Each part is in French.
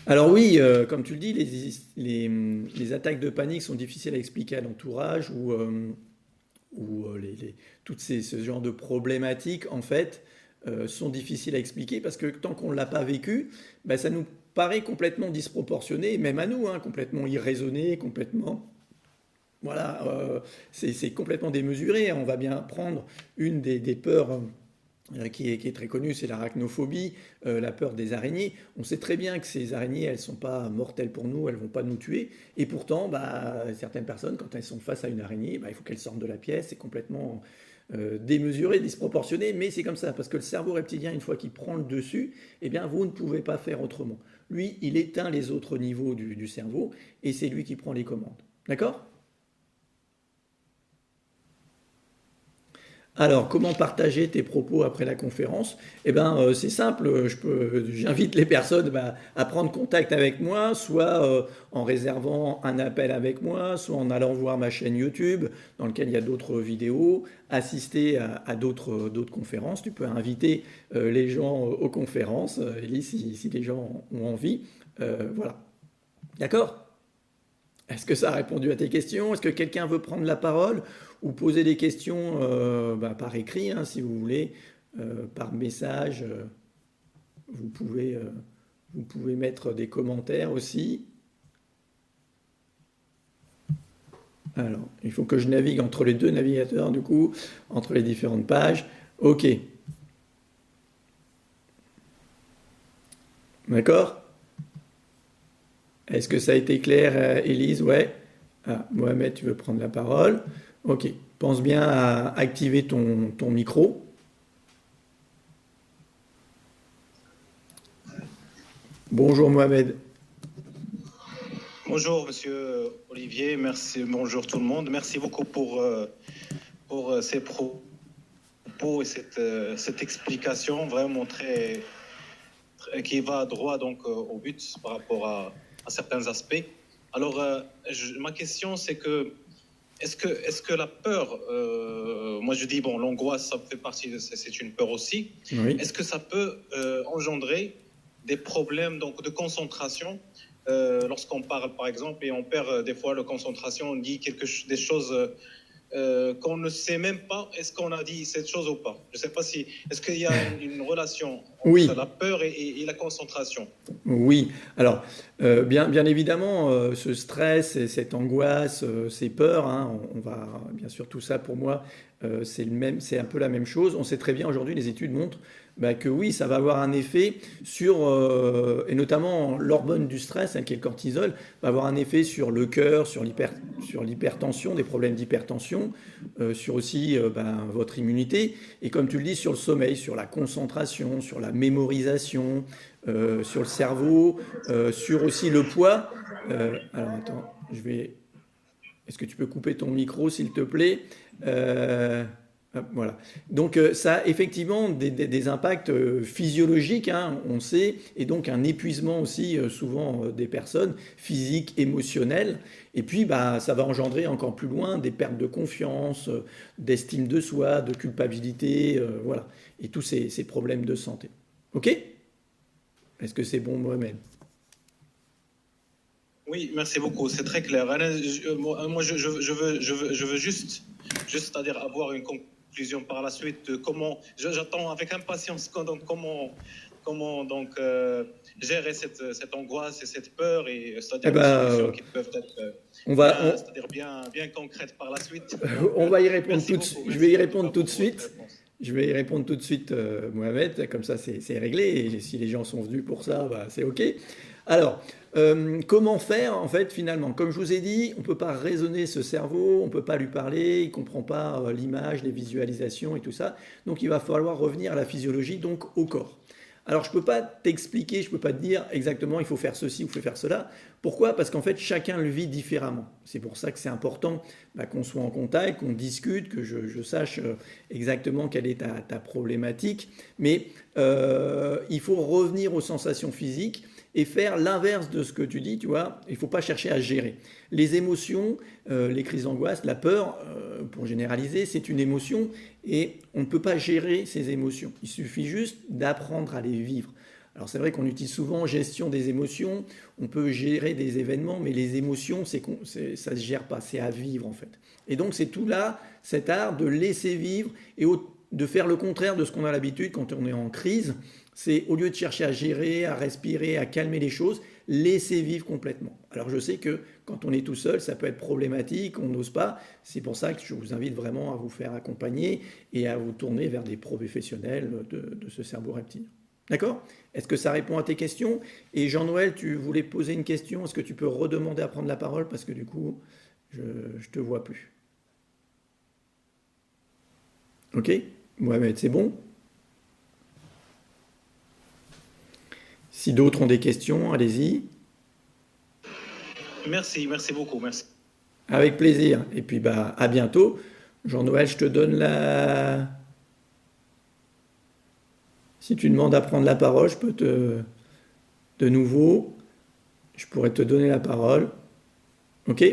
Alors oui, comme tu le dis, les attaques de panique sont difficiles à expliquer à l'entourage ou toutes ce genre de problématiques, en fait, sont difficiles à expliquer parce que tant qu'on ne l'a pas vécu, bah, ça nous paraît complètement disproportionné, même à nous, hein, complètement irraisonné, complètement... Voilà, c'est complètement démesuré. On va bien prendre une des peurs qui est très connue, c'est l'arachnophobie, la peur des araignées. On sait très bien que ces araignées, elles ne sont pas mortelles pour nous, elles ne vont pas nous tuer. Et pourtant, bah, certaines personnes, quand elles sont face à une araignée, bah, il faut qu'elles sortent de la pièce. C'est complètement démesuré, disproportionné, mais c'est comme ça, parce que le cerveau reptilien, une fois qu'il prend le dessus, eh bien, vous ne pouvez pas faire autrement. Lui, il éteint les autres niveaux du cerveau, et c'est lui qui prend les commandes. D'accord? Alors, comment partager tes propos après la conférence? Eh ben, c'est simple. J'invite les personnes bah, à prendre contact avec moi, soit en réservant un appel avec moi, soit en allant voir ma chaîne YouTube, dans laquelle il y a d'autres vidéos, assister à d'autres conférences. Tu peux inviter les gens aux conférences, Ellie, si les gens ont envie. Voilà. D'accord? Est-ce que ça a répondu à tes questions? Est-ce que quelqu'un veut prendre la parole ou poser des questions bah, par écrit, hein, si vous voulez, par message? Vous pouvez, euh, vous pouvez mettre des commentaires aussi. Alors, il faut que je navigue entre les deux navigateurs, du coup, entre les différentes pages. OK, d'accord? Est-ce que ça a été clair, Élise? Ouais. Ah, Mohamed, tu veux prendre la parole? Ok. Pense bien à activer ton micro. Bonjour Mohamed. Bonjour, monsieur Olivier. Merci. Bonjour tout le monde. Merci beaucoup pour ces propos et cette explication vraiment qui va droit donc au but par rapport à certains aspects. Alors, ma question, c'est que est-ce que la peur, moi je dis bon, l'angoisse, ça fait partie, c'est une peur aussi. Oui. Est-ce que ça peut engendrer des problèmes donc de concentration lorsqu'on parle par exemple et on perd des fois la concentration, on dit des choses qu'on ne sait même pas est-ce qu'on a dit cette chose ou pas. Je ne sais pas si est-ce qu'il y a une relation entre Oui. la peur et la concentration. Oui, alors bien évidemment, ce stress, et cette angoisse, ces peurs, hein, on va bien sûr tout ça pour moi, c'est un peu la même chose. On sait très bien aujourd'hui, les études montrent bah, que oui, ça va avoir un effet sur, et notamment l'hormone du stress, hein, qui est le cortisol, va avoir un effet sur le cœur, sur l'hypertension, des problèmes d'hypertension, sur aussi ben, votre immunité, et comme tu le dis, sur le sommeil, sur la concentration, sur la mémorisation, sur le cerveau, sur aussi le poids. Alors attends, Est-ce que tu peux couper ton micro, s'il te plaît? Hop, voilà. Donc ça a effectivement des impacts physiologiques, hein, on sait, et donc un épuisement aussi souvent des personnes, physiques, émotionnelles. Et puis bah, ça va engendrer encore plus loin des pertes de confiance, d'estime de soi, de culpabilité, voilà. Et tous ces problèmes de santé. OK? Est-ce que c'est bon, Mohamed? Oui, merci beaucoup, c'est très clair. Alain, moi, je veux juste, c'est-à-dire avoir une conclusion par la suite de comment, j'attends avec impatience comment donc gérer cette angoisse et cette peur et Eh c'est-à-dire ben, des solutions qui peuvent être on va, bien, on, c'est-à-dire bien concrètes par la suite. Donc, on va y répondre merci tout de suite. beaucoup, Je vais y merci en tout répondre cas tout de pour votre suite. réponse. Je vais y répondre tout de suite, Mohamed. Comme ça, c'est réglé. Et si les gens sont venus pour ça, bah, c'est OK. Alors, comment faire, en fait, finalement? Comme je vous ai dit, on ne peut pas raisonner ce cerveau, on ne peut pas lui parler, il ne comprend pas l'image, les visualisations et tout ça. Donc, il va falloir revenir à la physiologie, donc au corps. Alors, je ne peux pas t'expliquer, je ne peux pas te dire exactement il faut faire ceci ou il faut faire cela. Pourquoi? Parce qu'en fait, chacun le vit différemment. C'est pour ça que c'est important bah, qu'on soit en contact, qu'on discute, que je sache exactement quelle est ta problématique. Mais il faut revenir aux sensations physiques et faire l'inverse de ce que tu dis, tu vois. Il ne faut pas chercher à gérer. Les émotions, les crises d'angoisse, la peur, pour généraliser, c'est une émotion et on ne peut pas gérer ces émotions. Il suffit juste d'apprendre à les vivre. Alors c'est vrai qu'on utilise souvent gestion des émotions, on peut gérer des événements, mais les émotions, ça ne se gère pas, c'est à vivre en fait. Et donc c'est tout là, cet art de laisser vivre et de faire le contraire de ce qu'on a l'habitude quand on est en crise. C'est au lieu de chercher à gérer, à respirer, à calmer les choses, laisser vivre complètement. Alors je sais que quand on est tout seul, ça peut être problématique, on n'ose pas. C'est pour ça que je vous invite vraiment à vous faire accompagner et à vous tourner vers des professionnels de ce cerveau reptilien. D'accord? Est-ce que ça répond à tes questions? Et Jean-Noël, tu voulais poser une question. Est-ce que tu peux redemander à prendre la parole? Parce que du coup, je ne te vois plus. Ok? Mohamed, c'est bon? Si d'autres ont des questions, allez-y. Merci beaucoup, merci. Avec plaisir. Et puis, bah, à bientôt. Jean-Noël, je te donne la... Si tu demandes à prendre la parole, je peux te... De nouveau, je pourrais te donner la parole. Ok?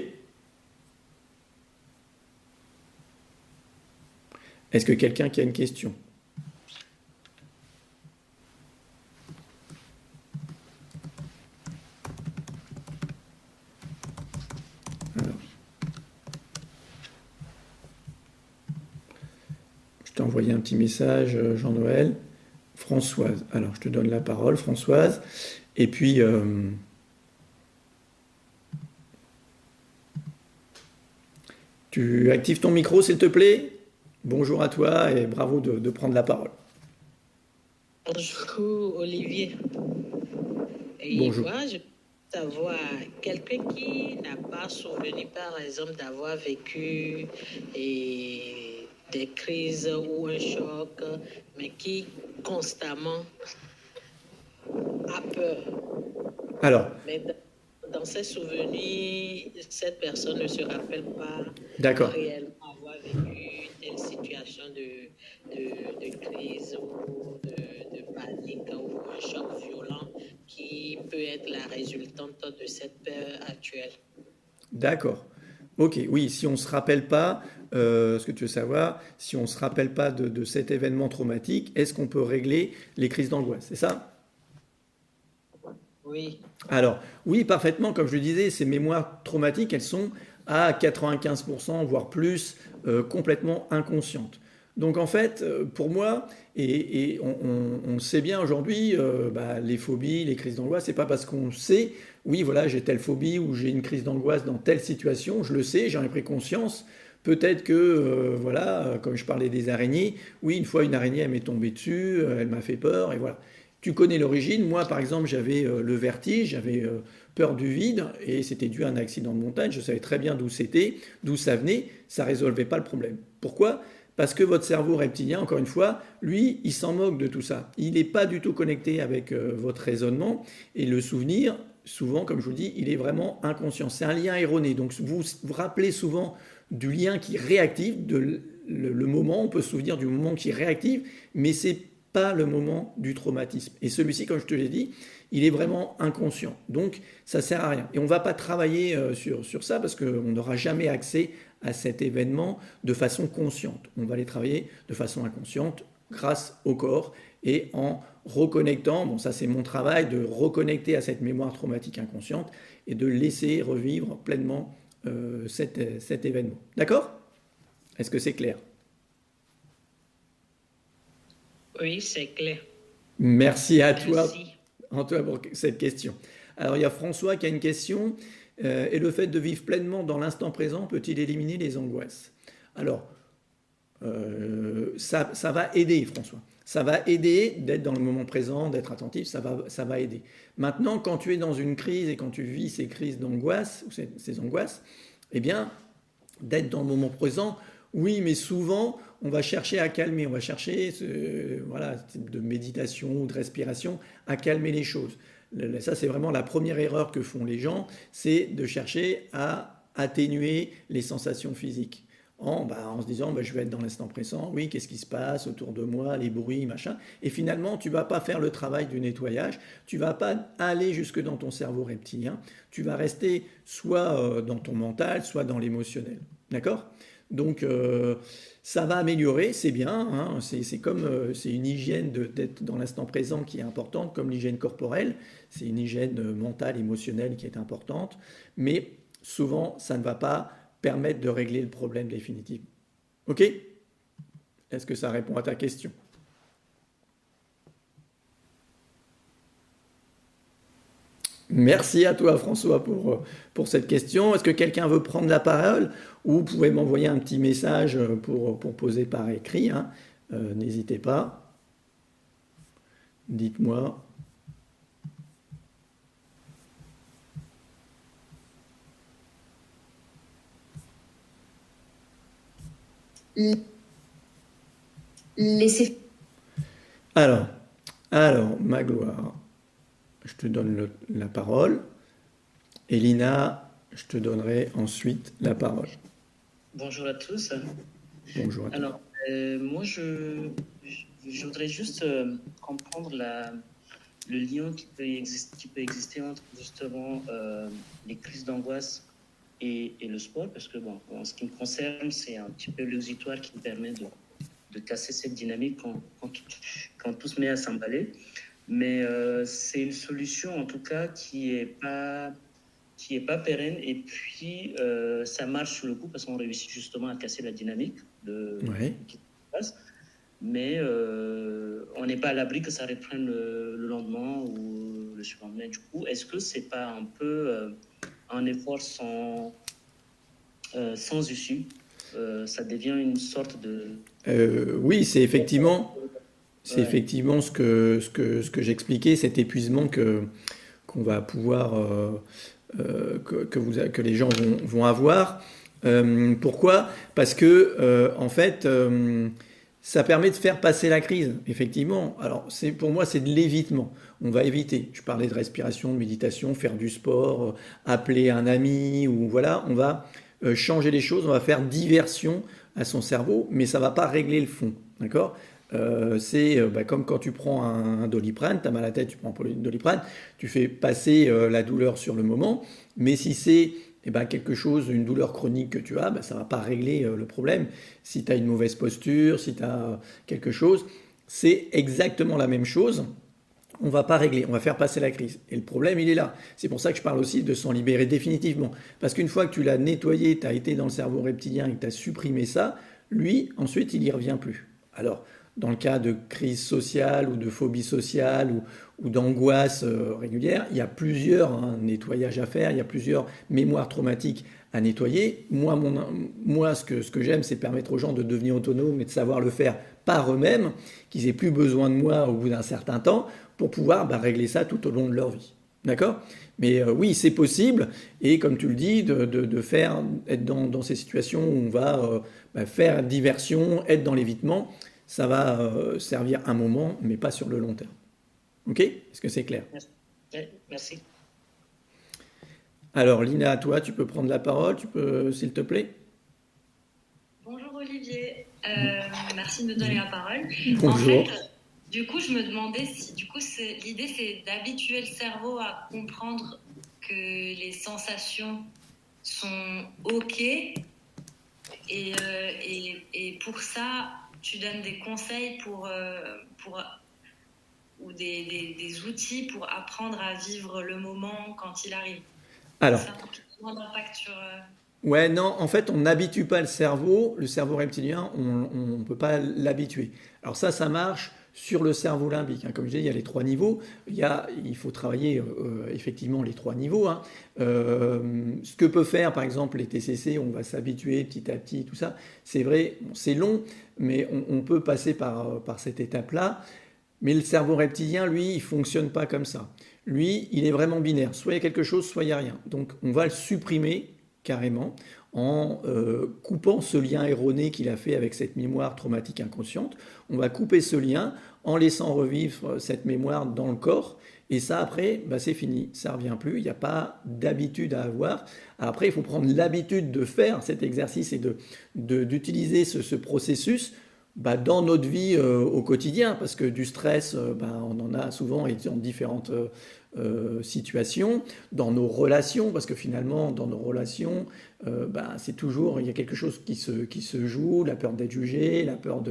Est-ce que quelqu'un qui a une question? Alors, je t'ai envoyé un petit message, Jean-Noël. Françoise. Alors, je te donne la parole, Françoise. Et puis, tu actives ton micro, s'il te plaît. Bonjour à toi et bravo de prendre la parole. Bonjour Olivier. Et Bonjour. moi, je veux savoir, quelqu'un qui n'a pas souvenir, par exemple, d'avoir vécu des crises ou un choc, mais qui constamment a peur. Alors, Mais dans ses souvenirs, cette personne ne se rappelle pas d'accord. réellement avoir vécu telle situation de crise ou de panique ou un choc violent qui peut être la résultante de cette peur actuelle. D'accord. Ok, oui, si on ne se rappelle pas, ce que tu veux savoir, si on ne se rappelle pas de cet événement traumatique, est-ce qu'on peut régler les crises d'angoisse? C'est ça? Oui, Alors, oui, parfaitement, comme je le disais, ces mémoires traumatiques, elles sont à 95%, voire plus, complètement inconscientes. Donc en fait, pour moi, et on le sait bien aujourd'hui, bah, les phobies, les crises d'angoisse, c'est pas parce qu'on sait, oui, voilà, j'ai telle phobie ou j'ai une crise d'angoisse dans telle situation, je le sais, j'en ai pris conscience. Peut-être que, voilà, comme je parlais des araignées, oui, une fois une araignée, elle m'est tombée dessus, elle m'a fait peur, et voilà. Tu connais l'origine. Moi, par exemple, j'avais le vertige, j'avais peur du vide, et c'était dû à un accident de montagne. Je savais très bien d'où c'était, d'où ça venait. Ça résolvait pas le problème. Pourquoi? Parce que votre cerveau reptilien, encore une fois, lui, il s'en moque de tout ça. Il n'est pas du tout connecté avec votre raisonnement. Et le souvenir, souvent, comme je vous le dis, il est vraiment inconscient. C'est un lien erroné. Donc, vous vous rappelez souvent du lien qui est réactif, le moment, on peut se souvenir du moment qui est réactif, mais c'est pas le moment du traumatisme. Et celui-ci, comme je te l'ai dit, il est vraiment inconscient. Donc, ça sert à rien. Et on ne va pas travailler sur ça parce qu'on n'aura jamais accès à cet événement de façon consciente. On va les travailler de façon inconsciente grâce au corps et en reconnectant, bon ça c'est mon travail, de reconnecter à cette mémoire traumatique inconsciente et de laisser revivre pleinement cet événement. D'accord? Est-ce que c'est clair? oui, c'est clair. Merci à toi, Merci. Antoine, pour cette question. Alors, il y a François qui a une question. Et le fait de vivre pleinement dans l'instant présent peut-il éliminer les angoisses? Alors, ça va aider, François. Ça va aider d'être dans le moment présent, d'être attentif, ça va aider. Maintenant, quand tu es dans une crise et quand tu vis ces crises d'angoisse, ou ces angoisses, eh bien, d'être dans le moment présent, oui, mais souvent, on va chercher à calmer, on va chercher voilà, ce type de méditation ou de respiration à calmer les choses. Ça, c'est vraiment la première erreur que font les gens, c'est de chercher à atténuer les sensations physiques. En se disant, je vais être dans l'instant présent, oui, qu'est-ce qui se passe autour de moi, les bruits, machin. Et finalement, tu ne vas pas faire le travail du nettoyage, tu ne vas pas aller jusque dans ton cerveau reptilien, tu vas rester soit dans ton mental, soit dans l'émotionnel. D'accord? Donc, ça va améliorer, c'est bien, hein, c'est comme c'est une hygiène d'être dans l'instant présent qui est importante, comme l'hygiène corporelle, c'est une hygiène mentale, émotionnelle qui est importante, mais souvent, ça ne va pas permettre de régler le problème définitivement. Ok? Est-ce que ça répond à ta question? Merci à toi François pour cette question. Est-ce que quelqu'un veut prendre la parole ou vous pouvez m'envoyer un petit message pour poser par écrit, hein. N'hésitez pas, dites-moi. Laissez. Alors, alors, Magloire, je te donne la parole. Elina, je te donnerai ensuite la parole. Bonjour à tous. Bonjour à toi. Alors, moi, je voudrais juste comprendre le lien qui peut exister entre justement les crises d'angoisse et le sport, parce que, bon, en ce qui me concerne, c'est un petit peu l'exutoire qui me permet de casser cette dynamique quand tout se met à s'emballer. Mais c'est une solution, en tout cas, qui est pas pérenne. Et puis, ça marche sur le coup parce qu'on réussit justement à casser la dynamique Ouais. qui se passe. Mais on n'est pas à l'abri que ça reprenne le lendemain ou le surlendemain. Du coup, est-ce que c'est pas un peu un effort sans issue? Ça devient une sorte de... Oui, c'est effectivement, Ouais. ce que j'expliquais, cet épuisement qu'on va pouvoir, que les gens vont avoir. Pourquoi? Parce que, en fait, ça permet de faire passer la crise, effectivement. Alors, pour moi, c'est de l'évitement. On va éviter. Je parlais de respiration, de méditation, faire du sport, appeler un ami, ou voilà, on va changer les choses, on va faire diversion à son cerveau, mais ça ne va pas régler le fond. D'accord? C'est comme quand tu prends un Doliprane, tu as mal à la tête, tu prends un Doliprane, tu fais passer la douleur sur le moment, mais si c'est quelque chose, une douleur chronique que tu as, ça ne va pas régler le problème. Si tu as une mauvaise posture, si tu as quelque chose, c'est exactement la même chose. On va pas régler, on va faire passer la crise. Et le problème, il est là. C'est pour ça que je parle aussi de s'en libérer définitivement. Parce qu'une fois que tu l'as nettoyé, tu as été dans le cerveau reptilien et que tu as supprimé ça, lui, ensuite, il n'y revient plus. Alors, dans le cas de crise sociale ou de phobie sociale ou d'angoisse régulière, il y a plusieurs nettoyages à faire, il y a plusieurs mémoires traumatiques à nettoyer. Moi ce que j'aime, c'est permettre aux gens de devenir autonomes et de savoir le faire par eux-mêmes, qu'ils aient plus besoin de moi au bout d'un certain temps pour pouvoir régler ça tout au long de leur vie. D'accord? Mais oui, c'est possible, et comme tu le dis, être dans ces situations où on va faire diversion, être dans l'évitement, ça va servir un moment, mais pas sur le long terme. Ok? Est-ce que c'est clair? Merci. Ouais, merci. Alors, Lina, toi, tu peux prendre la parole, s'il te plaît? Bonjour Olivier. Merci de me donner la parole. En Bonjour. fait, du coup, je me demandais si du coup l'idée c'est d'habituer le cerveau à comprendre que les sensations sont OK et pour ça, tu donnes des conseils ou des outils pour apprendre à vivre le moment quand il arrive. Alors, Ça a moins d'impact sur... ouais, non, en fait, on n'habitue pas le cerveau reptilien, on ne peut pas l'habituer. Alors ça marche sur le cerveau limbique, hein. Comme je dis, il y a les trois niveaux. Il faut travailler effectivement les trois niveaux, hein. Ce que peut faire, par exemple, les TCC, on va s'habituer petit à petit, tout ça. C'est vrai, bon, c'est long, mais on peut passer par cette étape-là. Mais le cerveau reptilien, lui, il fonctionne pas comme ça. Lui, il est vraiment binaire. Soit il y a quelque chose, soit il n'y a rien. Donc on va le supprimer carrément en coupant ce lien erroné qu'il a fait avec cette mémoire traumatique inconsciente. On va couper ce lien en laissant revivre cette mémoire dans le corps. Et ça, après, c'est fini. Ça ne revient plus. Il n'y a pas d'habitude à avoir. Après, il faut prendre l'habitude de faire cet exercice et d'utiliser ce processus dans notre vie au quotidien, parce que du stress, on en a souvent et dans différentes situations, dans nos relations, parce que finalement, dans nos relations, c'est toujours, il y a quelque chose qui se joue, la peur d'être jugé, la peur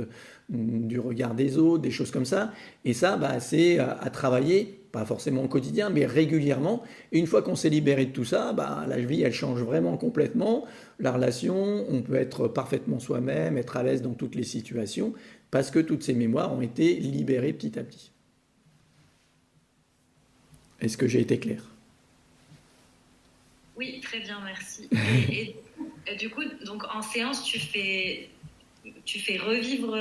du regard des autres, des choses comme ça. Et ça, c'est à travailler, pas forcément au quotidien, mais régulièrement. Et une fois qu'on s'est libéré de tout ça, la vie, elle change vraiment complètement. La relation, on peut être parfaitement soi-même, être à l'aise dans toutes les situations, parce que toutes ces mémoires ont été libérées petit à petit. Est-ce que j'ai été clair? Oui, très bien, merci. Et du coup, donc en séance, tu fais revivre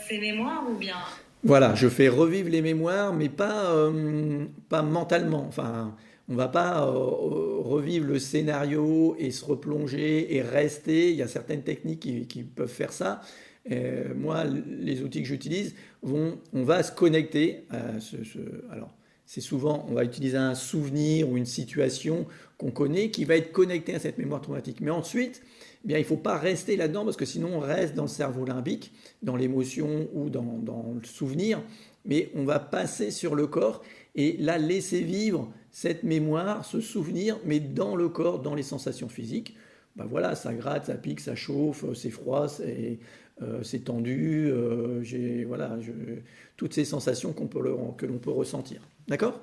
ces mémoires ou bien? Voilà, je fais revivre les mémoires, mais pas mentalement. Enfin, on va pas revivre le scénario et se replonger et rester. Il y a certaines techniques qui peuvent faire ça. Moi, les outils que j'utilise on va se connecter à alors, c'est souvent, on va utiliser un souvenir ou une situation qu'on connaît qui va être connecté à cette mémoire traumatique. Mais ensuite, eh bien, il ne faut pas rester là-dedans parce que sinon on reste dans le cerveau limbique, dans l'émotion ou dans le souvenir. Mais on va passer sur le corps et là laisser vivre cette mémoire, ce souvenir, mais dans le corps, dans les sensations physiques. Voilà, ça gratte, ça pique, ça chauffe, c'est froid, c'est tendu, toutes ces sensations que l'on peut ressentir. D'accord?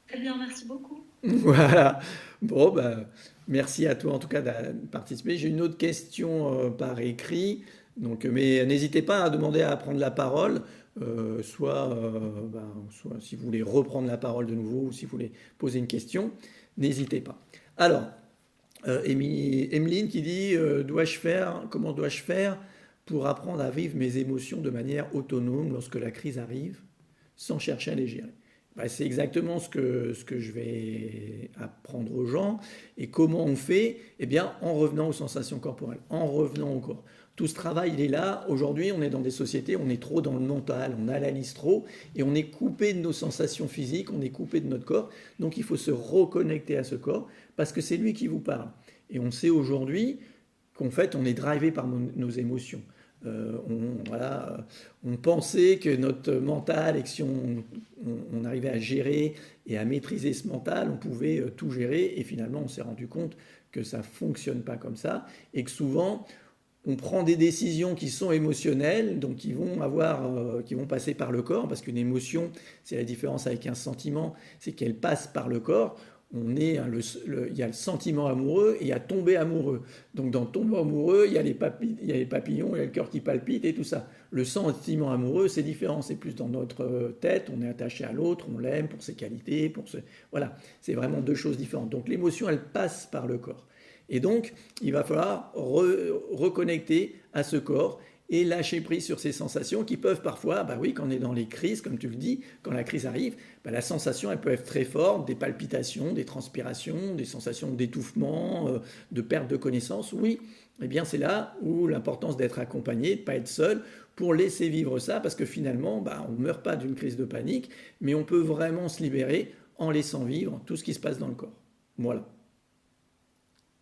Très bien, merci beaucoup. Voilà. Bon, merci à toi en tout cas de participer. J'ai une autre question par écrit, donc, mais n'hésitez pas à demander à prendre la parole, soit si vous voulez reprendre la parole de nouveau ou si vous voulez poser une question, n'hésitez pas. Alors, Emeline qui dit comment dois-je faire pour apprendre à vivre mes émotions de manière autonome lorsque la crise arrive, sans chercher à les gérer? C'est exactement ce que je vais apprendre aux gens. Et comment on fait? Eh bien, en revenant aux sensations corporelles, en revenant au corps. Tout ce travail, il est là. Aujourd'hui, on est dans des sociétés, on est trop dans le mental, on analyse trop, et on est coupé de nos sensations physiques, on est coupé de notre corps. Donc, il faut se reconnecter à ce corps, parce que c'est lui qui vous parle. Et on sait aujourd'hui qu'en fait, on est drivé par nos émotions. On pensait que notre mental, et que si on arrivait à gérer et à maîtriser ce mental, on pouvait tout gérer. Et finalement, on s'est rendu compte que ça ne fonctionne pas comme ça. Et que souvent, on prend des décisions qui sont émotionnelles, donc qui vont passer par le corps, parce qu'une émotion, c'est la différence avec un sentiment, c'est qu'elle passe par le corps. Il y a le sentiment amoureux et il y a tomber amoureux. Donc dans tomber amoureux, il y a les papillons, il y a le cœur qui palpite et tout ça. Le sentiment amoureux, c'est différent, c'est plus dans notre tête, on est attaché à l'autre, on l'aime pour ses qualités, voilà, c'est vraiment deux choses différentes. Donc l'émotion, elle passe par le corps. Et donc, il va falloir reconnecter à ce corps et lâcher prise sur ces sensations qui peuvent parfois, quand on est dans les crises, comme tu le dis, quand la crise arrive, la sensation, elle peut être très forte, des palpitations, des transpirations, des sensations d'étouffement, de perte de connaissance. Oui, eh bien c'est là où l'importance d'être accompagné, de ne pas être seul, pour laisser vivre ça, parce que finalement, on ne meurt pas d'une crise de panique, mais on peut vraiment se libérer en laissant vivre tout ce qui se passe dans le corps. Voilà.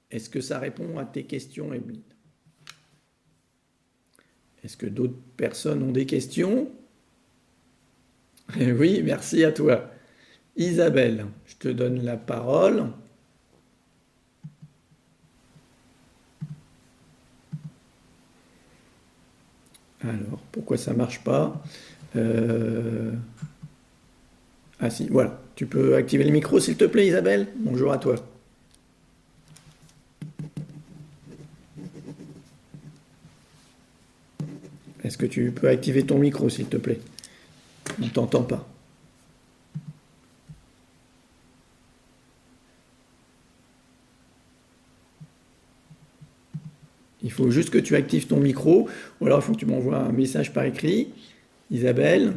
Est-ce que ça répond à tes questions, Emeline? Est-ce que d'autres personnes ont des questions? Oui, merci à toi. Isabelle, je te donne la parole. Alors, pourquoi ça ne marche pas? Ah si, voilà. Tu peux activer le micro, s'il te plaît, Isabelle? Bonjour à toi. Est-ce que tu peux activer ton micro, s'il te plaît? On ne t'entend pas. Il faut juste que tu actives ton micro, ou alors il faut que tu m'envoies un message par écrit. Isabelle?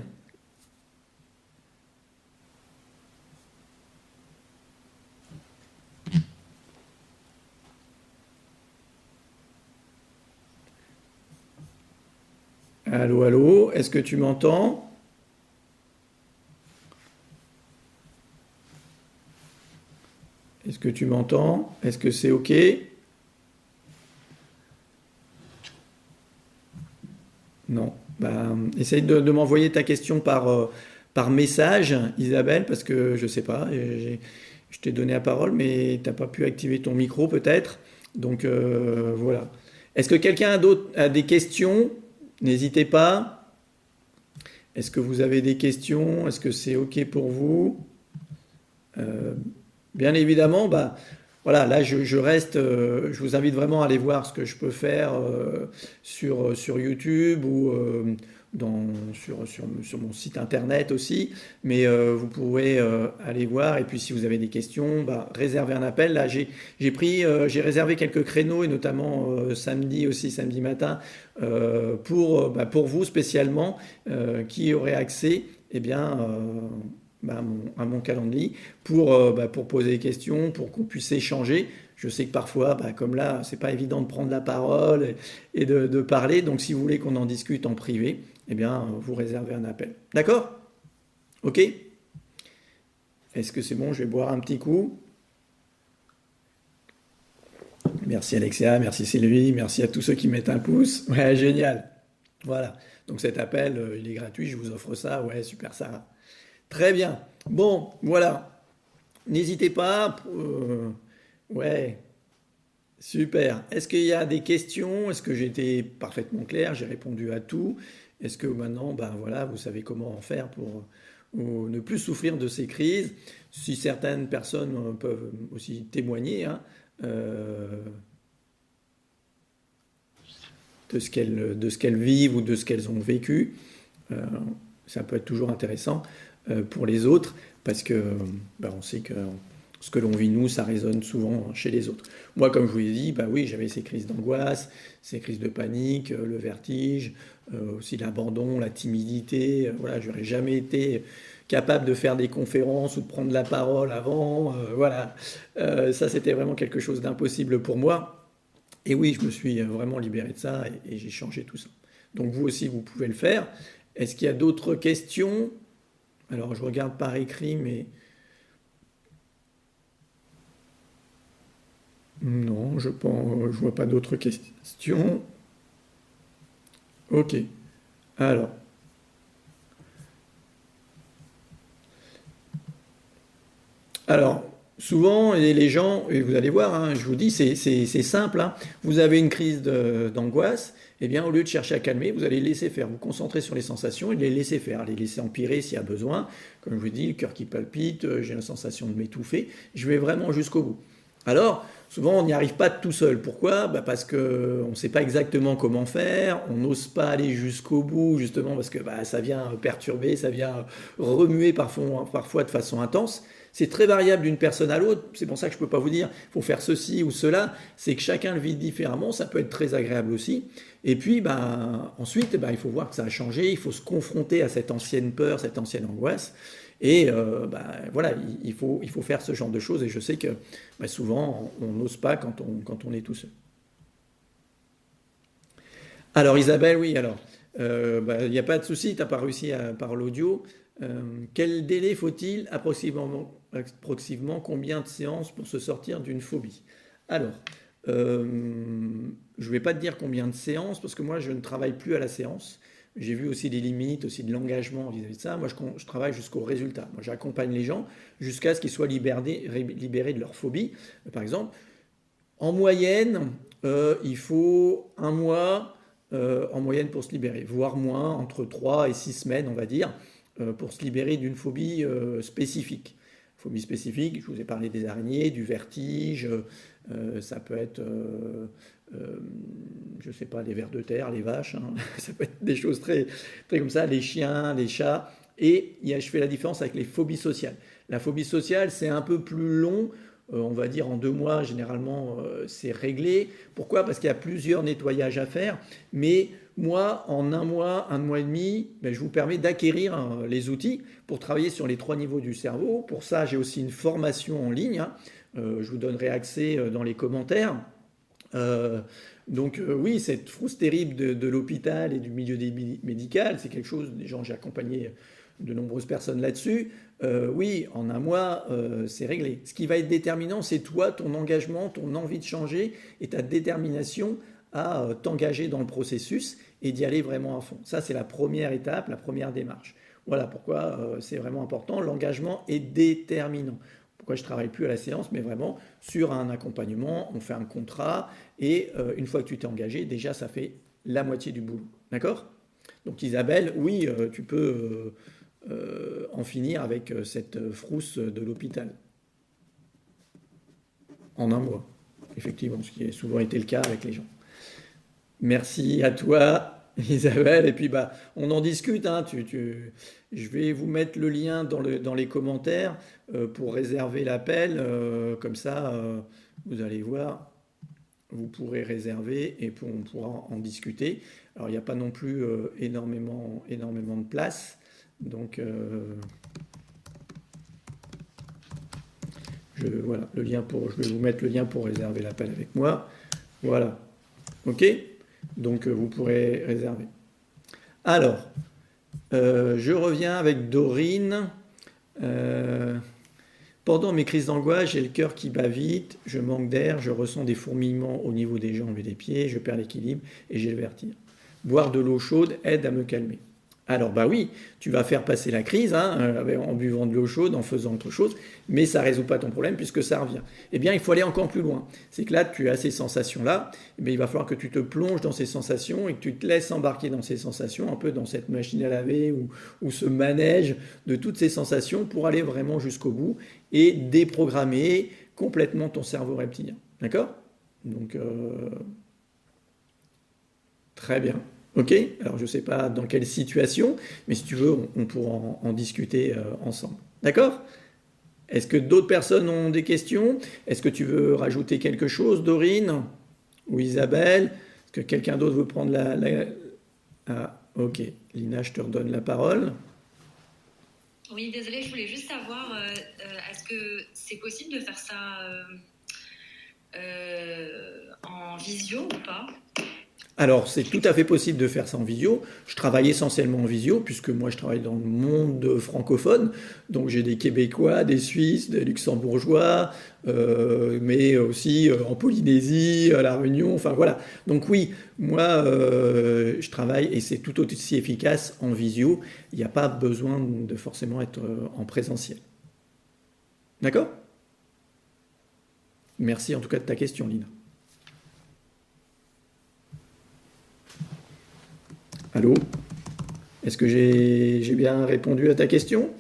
Allô, allô, est-ce que tu m'entends? Est-ce que tu m'entends? Est-ce que c'est OK? Non. Essaye de m'envoyer ta question par par message, Isabelle, parce que je sais pas, je t'ai donné la parole, mais tu n'as pas pu activer ton micro peut-être. Donc voilà. Est-ce que quelqu'un d'autre a des questions? N'hésitez pas. Est-ce que vous avez des questions? Est-ce que c'est OK pour vous? Bien évidemment, bah, voilà, là je reste, je vous invite vraiment à aller voir ce que je peux faire sur YouTube ou sur mon site internet aussi. Mais vous pourrez aller voir. Et puis si vous avez des questions, bah, réservez un appel. Là, j'ai réservé quelques créneaux et notamment samedi matin, pour vous spécialement qui aurez accès, eh bien, à mon calendrier pour poser des questions, pour qu'on puisse échanger. Je sais que parfois, comme là, c'est pas évident de prendre la parole et de parler. Donc, si vous voulez qu'on en discute en privé, eh bien, vous réservez un appel. D'accord? OK? Est-ce que c'est bon? Je vais boire un petit coup. Merci Alexia, merci Sylvie, merci à tous ceux qui mettent un pouce. Ouais, génial. Voilà. Donc cet appel, il est gratuit, je vous offre ça. Ouais, super Sarah. Très bien. Bon, voilà. N'hésitez pas. Ouais, super. Est-ce qu'il y a des questions? Est-ce que j'ai été parfaitement clair? J'ai répondu à tout. Est-ce que maintenant, voilà, vous savez comment en faire pour ne plus souffrir de ces crises? Si certaines personnes peuvent aussi témoigner de ce qu'elles vivent ou de ce qu'elles ont vécu, ça peut être toujours intéressant pour les autres, parce que on sait que ce que l'on vit nous, ça résonne souvent chez les autres. Moi, comme je vous l'ai dit, oui, j'avais ces crises d'angoisse, ces crises de panique, le vertige, aussi l'abandon, la timidité. Voilà, j'aurais jamais été capable de faire des conférences ou de prendre la parole avant. Voilà, ça c'était vraiment quelque chose d'impossible pour moi. Et oui, je me suis vraiment libéré de ça et j'ai changé tout ça. Donc vous aussi, vous pouvez le faire. Est-ce qu'il y a d'autres questions? Alors, je regarde par écrit, mais non, je vois pas d'autres questions. OK. Alors, souvent, les gens, et vous allez voir, je vous dis, c'est simple. Vous avez une crise d'angoisse, eh bien, au lieu de chercher à calmer, vous allez laisser faire, vous concentrer sur les sensations et les laisser faire, les laisser empirer s'il y a besoin. Comme je vous dis, le cœur qui palpite, j'ai la sensation de m'étouffer. Je vais vraiment jusqu'au bout. Alors, souvent, on n'y arrive pas tout seul. Pourquoi? Parce qu'on ne sait pas exactement comment faire, on n'ose pas aller jusqu'au bout, justement, parce que ça vient perturber, ça vient remuer parfois de façon intense. C'est très variable d'une personne à l'autre, c'est pour ça que je ne peux pas vous dire il faut faire ceci ou cela, c'est que chacun le vit différemment, ça peut être très agréable aussi. Et puis ensuite, il faut voir que ça a changé, il faut se confronter à cette ancienne peur, cette ancienne angoisse. Et voilà, il faut faire ce genre de choses. Et je sais que souvent, on n'ose pas quand on est tout seul. Alors Isabelle, oui, alors, il n'y a pas de souci, tu n'as pas réussi par l'audio. Quel délai faut-il approximativement combien de séances pour se sortir d'une phobie? Alors, je ne vais pas te dire combien de séances, parce que moi, je ne travaille plus à la séance. J'ai vu aussi des limites, aussi de l'engagement vis-à-vis de ça. Moi, je travaille jusqu'au résultat. Moi, j'accompagne les gens jusqu'à ce qu'ils soient libérés de leur phobie. Par exemple, en moyenne, il faut 1 mois en moyenne pour se libérer, voire moins, entre 3 et 6 semaines, on va dire, pour se libérer d'une phobie spécifique. Phobie spécifique, je vous ai parlé des araignées, du vertige, ça peut être, je ne sais pas, les vers de terre, les vaches, ça peut être des choses très, très comme ça, les chiens, les chats. Et je fais la différence avec les phobies sociales. La phobie sociale, c'est un peu plus long, on va dire en 2 mois, généralement, c'est réglé. Pourquoi? Parce qu'il y a plusieurs nettoyages à faire, mais moi, en 1 mois, 1 mois et demi, je vous permets d'acquérir les outils pour travailler sur les 3 niveaux du cerveau. Pour ça, j'ai aussi une formation en ligne. Je vous donnerai accès dans les commentaires. Donc oui, cette frousse terrible de l'hôpital et du milieu médical, c'est quelque chose, des gens, j'ai accompagné de nombreuses personnes là-dessus. Oui, en 1 mois, c'est réglé. Ce qui va être déterminant, c'est toi, ton engagement, ton envie de changer et ta détermination à t'engager dans le processus et d'y aller vraiment à fond. Ça, c'est la première étape, la première démarche. Voilà pourquoi c'est vraiment important. L'engagement est déterminant. Pourquoi je ne travaille plus à la séance, mais vraiment sur un accompagnement, on fait un contrat, et une fois que tu t'es engagé, déjà ça fait la moitié du boulot. D'accord? Donc Isabelle, oui, tu peux en finir avec cette frousse de l'hôpital en un mois, effectivement, ce qui a souvent été le cas avec les gens. Merci à toi, Isabelle. Et puis, bah, on en discute, hein. Je vais vous mettre le lien dans les commentaires pour réserver l'appel. Comme ça, vous allez voir, vous pourrez réserver et on pourra en discuter. Alors, il n'y a pas non plus énormément de place. Donc, voilà, je vais vous mettre le lien pour réserver l'appel avec moi. Voilà. OK? Donc, vous pourrez réserver. Alors, je reviens avec Dorine. Pendant mes crises d'angoisse, j'ai le cœur qui bat vite, je manque d'air, je ressens des fourmillements au niveau des jambes et des pieds, je perds l'équilibre et j'ai le vertige. Boire de l'eau chaude aide à me calmer. Alors bah oui, tu vas faire passer la crise en buvant de l'eau chaude, en faisant autre chose, mais ça ne résout pas ton problème puisque ça revient. Eh bien, il faut aller encore plus loin. C'est que là, tu as ces sensations-là, il va falloir que tu te plonges dans ces sensations et que tu te laisses embarquer dans ces sensations, un peu dans cette machine à laver ou ce manège de toutes ces sensations pour aller vraiment jusqu'au bout et déprogrammer complètement ton cerveau reptilien. D'accord? Donc, très bien. Ok? Alors je ne sais pas dans quelle situation, mais si tu veux, on pourra en discuter ensemble. D'accord? Est-ce que d'autres personnes ont des questions? Est-ce que tu veux rajouter quelque chose, Dorine? Ou Isabelle? Est-ce que quelqu'un d'autre veut prendre Ah, ok. Lina, je te redonne la parole. Oui, désolée, je voulais juste savoir, est-ce que c'est possible de faire ça en visio ou pas? Alors, c'est tout à fait possible de faire ça en visio. Je travaille essentiellement en visio, puisque moi, je travaille dans le monde francophone. Donc, j'ai des Québécois, des Suisses, des Luxembourgeois, mais aussi en Polynésie, à La Réunion, enfin voilà. Donc oui, moi, je travaille et c'est tout aussi efficace en visio. Il n'y a pas besoin de forcément être en présentiel. D'accord? Merci en tout cas de ta question, Lina. Allô? Est-ce que j'ai bien répondu à ta question?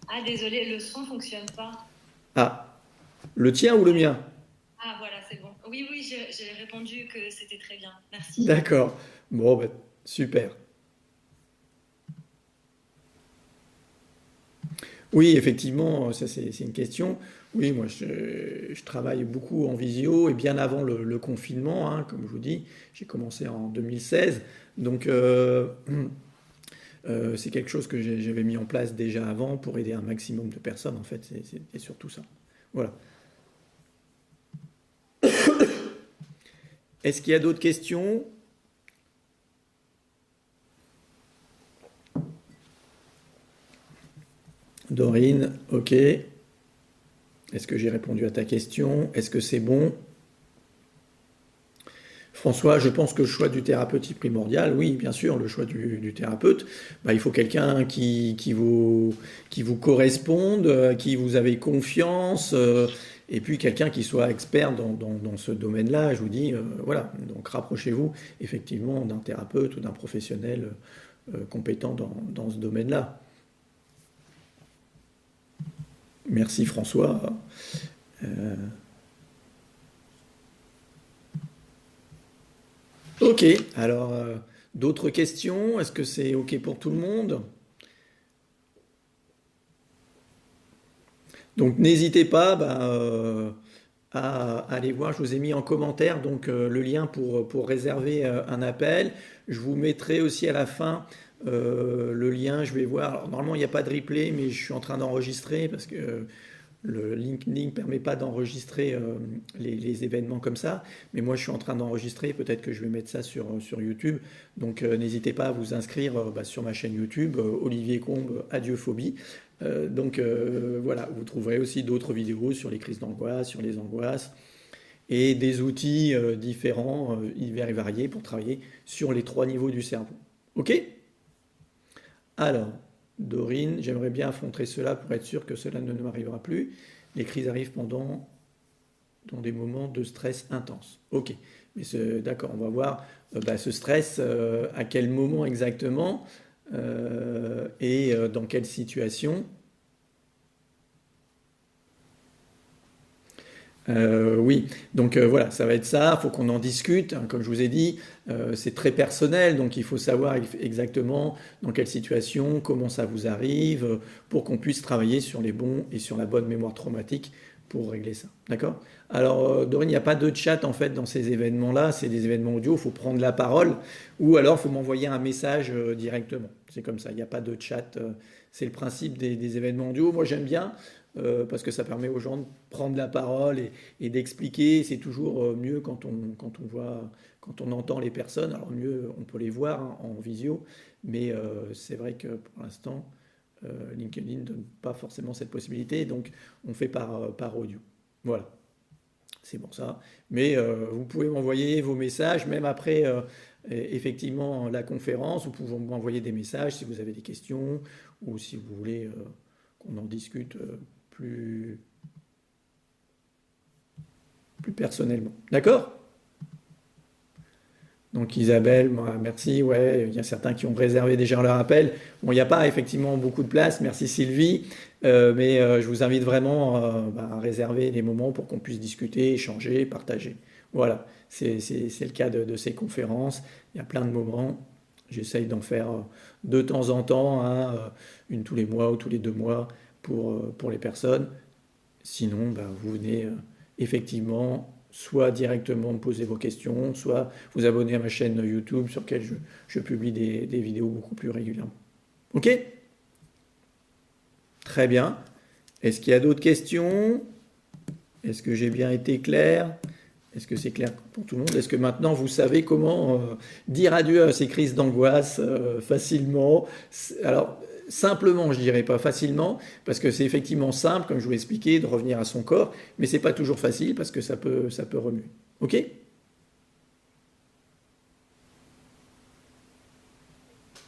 Ah, désolé, le son fonctionne pas. Ah, le tien ou le mien? Ah, voilà, c'est bon. Oui, j'ai répondu que c'était très bien. Merci. D'accord. Bon, bah, super. Oui, effectivement, ça c'est une question. Oui, moi je travaille beaucoup en visio et bien avant le confinement, hein, comme je vous dis, j'ai commencé en 2016. Donc c'est quelque chose que j'avais mis en place déjà avant pour aider un maximum de personnes, en fait, c'est surtout ça. Voilà. Est-ce qu'il y a d'autres questions? Dorine, ok. Est-ce que j'ai répondu à ta question? Est-ce que c'est bon? François, je pense que le choix du thérapeute est primordial. Oui, bien sûr, le choix du thérapeute. Bah, il faut quelqu'un qui vous corresponde, qui vous avez confiance, et puis quelqu'un qui soit expert dans ce domaine-là. Je vous dis, voilà, donc rapprochez-vous effectivement d'un thérapeute ou d'un professionnel compétent dans ce domaine-là. Merci François. Ok, alors d'autres questions? Est-ce que c'est ok pour tout le monde? Donc n'hésitez pas à aller voir, je vous ai mis en commentaire donc, le lien pour réserver un appel. Je vous mettrai aussi à la fin le lien, je vais voir. Alors, normalement il n'y a pas de replay, mais je suis en train d'enregistrer parce que le LinkedIn ne permet pas d'enregistrer les événements comme ça, mais moi je suis en train d'enregistrer, peut-être que je vais mettre ça sur YouTube, donc n'hésitez pas à vous inscrire sur ma chaîne YouTube, Olivier Combe, Adieuphobies. Donc voilà, vous trouverez aussi d'autres vidéos sur les crises d'angoisse, sur les angoisses, et des outils différents, divers et variés pour travailler sur les 3 niveaux du cerveau. Ok? Alors, Dorine, j'aimerais bien affronter cela pour être sûr que cela ne m'arrivera plus. Les crises arrivent dans des moments de stress intense. Ok, mais d'accord, on va voir ce stress, à quel moment exactement et dans quelle situation. Oui, donc voilà, ça va être ça, il faut qu'on en discute, hein, comme je vous ai dit, c'est très personnel, donc il faut savoir exactement dans quelle situation, comment ça vous arrive, pour qu'on puisse travailler sur les bons et sur la bonne mémoire traumatique pour régler ça. D'accord? Alors, Dorine, il n'y a pas de chat en fait dans ces événements-là, c'est des événements audio, il faut prendre la parole, ou alors il faut m'envoyer un message directement. C'est comme ça, il n'y a pas de chat, c'est le principe des événements audio. Moi j'aime bien parce que ça permet aux gens de prendre la parole et d'expliquer. C'est toujours mieux quand on voit, quand on entend les personnes. Alors mieux, on peut les voir hein, en visio, mais c'est vrai que pour l'instant, LinkedIn ne donne pas forcément cette possibilité, donc on fait par audio. Voilà, c'est pour ça. Mais vous pouvez m'envoyer vos messages, même après effectivement la conférence. Vous pouvez m'envoyer des messages si vous avez des questions ou si vous voulez qu'on en discute plus, plus personnellement. D'accord? Donc Isabelle, merci. Ouais, il y a certains qui ont réservé déjà leur appel. Bon, il n'y a pas effectivement beaucoup de place. Merci Sylvie. Mais je vous invite vraiment à réserver des moments pour qu'on puisse discuter, échanger, partager. Voilà, c'est le cas de ces conférences. Il y a plein de moments. J'essaye d'en faire de temps en temps, hein, une tous les mois ou tous les 2 mois pour les personnes. Sinon, vous venez effectivement soit directement me poser vos questions, soit vous abonner à ma chaîne YouTube sur laquelle je publie des vidéos beaucoup plus régulièrement. Ok? Très bien. Est-ce qu'il y a d'autres questions? Est-ce que j'ai bien été clair? Est-ce que c'est clair pour tout le monde? Est-ce que maintenant vous savez comment dire adieu à ces crises d'angoisse facilement? Alors, simplement, je dirais pas facilement, parce que c'est effectivement simple, comme je vous l'ai expliqué, de revenir à son corps, mais c'est pas toujours facile parce que ça peut remuer. Ok?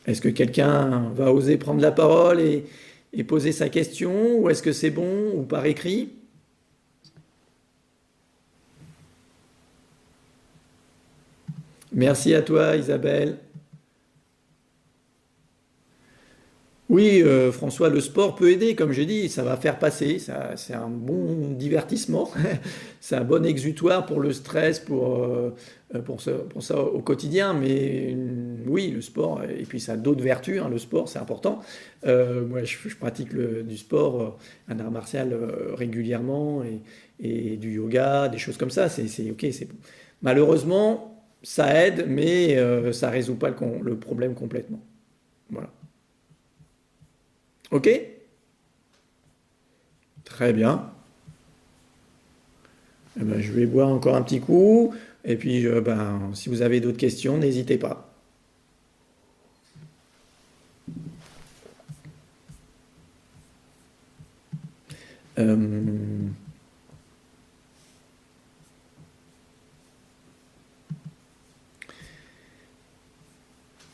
Est-ce que quelqu'un va oser prendre la parole et poser sa question, ou est-ce que c'est bon, ou par écrit? Merci à toi, Isabelle. Oui, François, le sport peut aider, comme j'ai dit, ça va faire passer, c'est un bon divertissement, c'est un bon exutoire pour le stress, pour ça au quotidien, mais oui, le sport, et puis ça a d'autres vertus, hein, le sport, c'est important. Moi, je pratique du sport, un art martial régulièrement, et du yoga, des choses comme ça, c'est ok. Malheureusement, ça aide, mais ça résout pas le problème complètement. Voilà. Ok? Très bien. Eh ben, je vais boire encore un petit coup. Et puis, si vous avez d'autres questions, n'hésitez pas.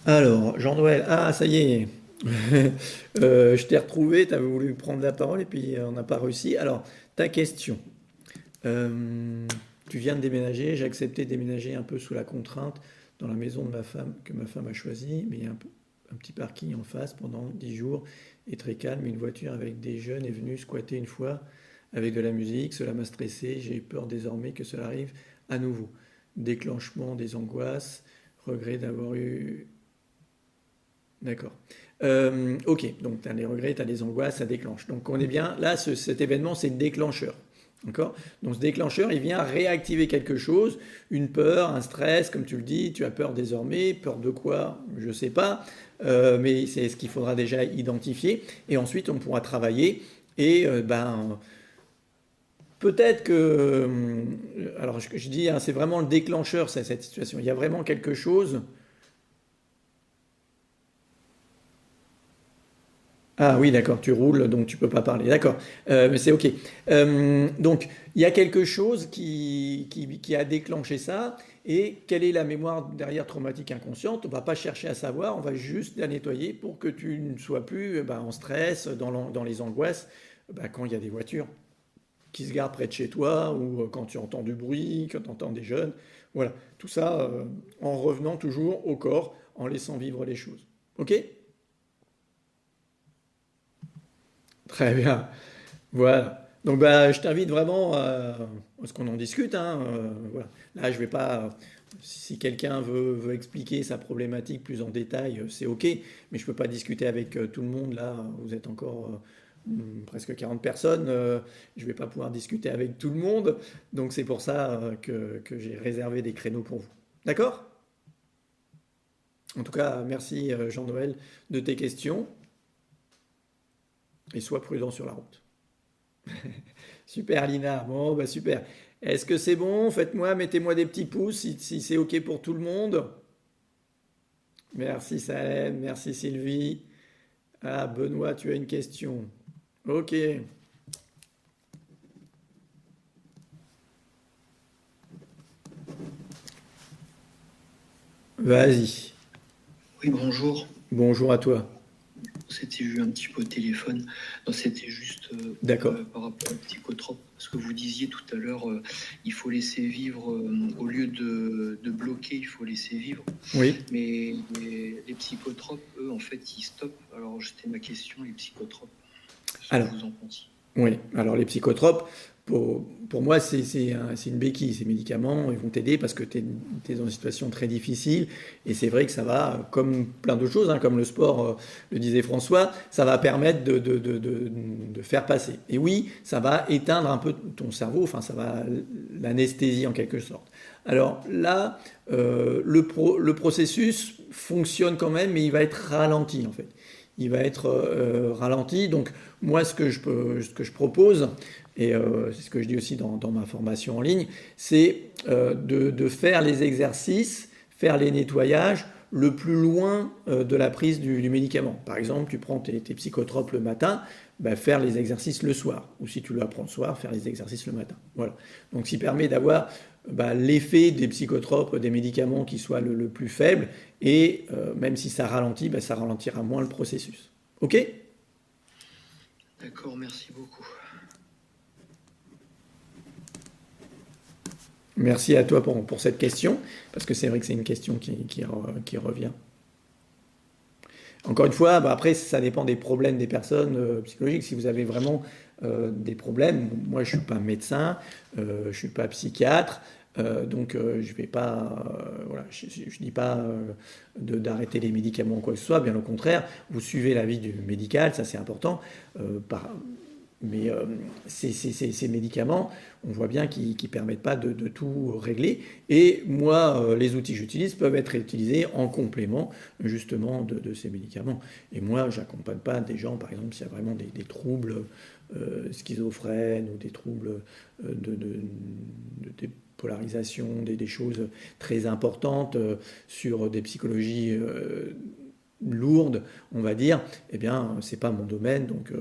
Alors, Jean-Noël, ah, ça y est. Je t'ai retrouvé, tu avais voulu prendre la parole et puis on n'a pas réussi. Alors, ta question. Tu viens de déménager, j'ai accepté de déménager un peu sous la contrainte dans la maison de ma femme, que ma femme a choisie, mais il y a un petit parking en face pendant 10 jours et très calme. Une voiture avec des jeunes est venue squatter une fois avec de la musique. Cela m'a stressé, j'ai eu peur désormais que cela arrive à nouveau. Déclenchement des angoisses, regret d'avoir eu... D'accord. Ok, donc tu as des regrets, tu as des angoisses, ça déclenche. Donc on est bien, là, cet événement, c'est le déclencheur. D'accord? Donc ce déclencheur, il vient réactiver quelque chose, une peur, un stress, comme tu le dis, tu as peur désormais, peur de quoi? Je ne sais pas, mais c'est ce qu'il faudra déjà identifier. Et ensuite, on pourra travailler et peut-être que... alors je dis, hein, c'est vraiment le déclencheur, cette situation. Il y a vraiment quelque chose... Ah oui, d'accord, tu roules, donc tu peux pas parler. D'accord, mais c'est OK. Donc, il y a quelque chose qui a déclenché ça. Et quelle est la mémoire derrière traumatique inconsciente? On va pas chercher à savoir, on va juste la nettoyer pour que tu ne sois plus en stress, dans les angoisses, quand il y a des voitures qui se garent près de chez toi, ou quand tu entends du bruit, quand tu entends des jeunes. Voilà, tout ça en revenant toujours au corps, en laissant vivre les choses. OK? Très bien. Voilà. Donc je t'invite vraiment à ce qu'on en discute, hein, voilà. Là, je vais pas. Si quelqu'un veut expliquer sa problématique plus en détail, c'est OK, mais je ne peux pas discuter avec tout le monde. Là, vous êtes encore presque 40 personnes. Je ne vais pas pouvoir discuter avec tout le monde. Donc c'est pour ça que j'ai réservé des créneaux pour vous. D'accord? En tout cas, merci Jean-Noël de tes questions et sois prudent sur la route. Super Lina, bon super. Est-ce que c'est bon? Mettez-moi des petits pouces si c'est OK pour tout le monde. Merci Salem, merci Sylvie. Ah Benoît, tu as une question. OK, vas-y. Oui, bonjour. Bonjour à toi. C'était eu un petit peu au téléphone. Non, c'était juste D'accord. par rapport au psychotrope. Parce que vous disiez tout à l'heure, il faut laisser vivre, au lieu de bloquer, il faut laisser vivre. Oui. Mais les psychotropes, eux, en fait, ils stoppent. Alors, c'était ma question, les psychotropes. Alors, Qu'est-ce que vous en pensez? oui, alors les psychotropes, pour moi, c'est une béquille. Ces médicaments, ils vont t'aider parce que tu es dans une situation très difficile. Et c'est vrai que ça va, comme plein d'autres choses, hein, comme le sport, le disait François, ça va permettre de faire passer. Et oui, ça va éteindre un peu ton cerveau, enfin, ça va l'anesthésie en quelque sorte. Alors là, le processus fonctionne quand même, mais il va être ralenti en fait. Il va être ralenti. Donc moi, ce que je propose, et c'est ce que je dis aussi dans ma formation en ligne, c'est de faire les exercices, faire les nettoyages le plus loin de la prise du médicament. Par exemple, tu prends tes psychotropes le matin, faire les exercices le soir. Ou si tu le prends le soir, faire les exercices le matin. Voilà. Donc, ça permet d'avoir l'effet des psychotropes, des médicaments qui soit le plus faible, et même si ça ralentit, ça ralentira moins le processus. OK? D'accord, merci beaucoup. Merci à toi pour cette question, parce que c'est vrai que c'est une question qui revient. Encore une fois, après, ça dépend des problèmes des personnes psychologiques. Si vous avez vraiment des problèmes, moi je ne suis pas médecin, je ne suis pas psychiatre, donc je vais pas, voilà, je dis pas d'arrêter les médicaments ou quoi que ce soit, bien au contraire, vous suivez l'avis du médical, ça c'est important. Mais ces médicaments, on voit bien qu'ils ne permettent pas de tout régler. Et moi, les outils que j'utilise peuvent être utilisés en complément justement de ces médicaments. Et moi, je n'accompagne pas des gens, par exemple, s'il y a vraiment des troubles schizophrènes ou des troubles de dépolarisation, des choses très importantes sur des psychologies lourdes, on va dire, eh bien, c'est pas mon domaine. Donc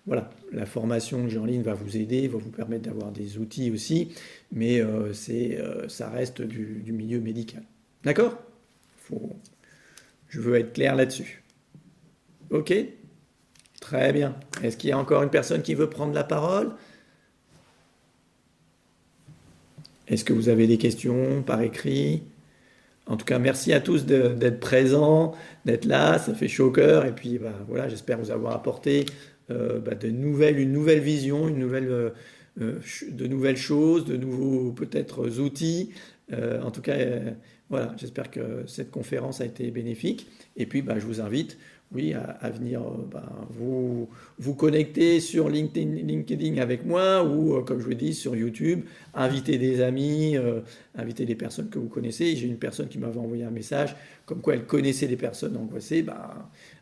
voilà, la formation que j'ai en ligne va vous aider, va vous permettre d'avoir des outils aussi, mais ça reste du milieu médical. D'accord? Je veux être clair là-dessus. OK? Très bien. Est-ce qu'il y a encore une personne qui veut prendre la parole? Est-ce que vous avez des questions par écrit? En tout cas, merci à tous d'être présents, d'être là, ça fait chaud au cœur. Et puis, voilà, j'espère vous avoir apporté une nouvelle vision, de nouvelles choses, de nouveaux peut-être outils. En tout cas, voilà, j'espère que cette conférence a été bénéfique. Et puis, je vous invite, oui, à venir vous connecter sur LinkedIn avec moi ou, comme je vous dis, sur YouTube, inviter des amis, inviter des personnes que vous connaissez. J'ai une personne qui m'avait envoyé un message comme quoi elle connaissait des personnes angoissées.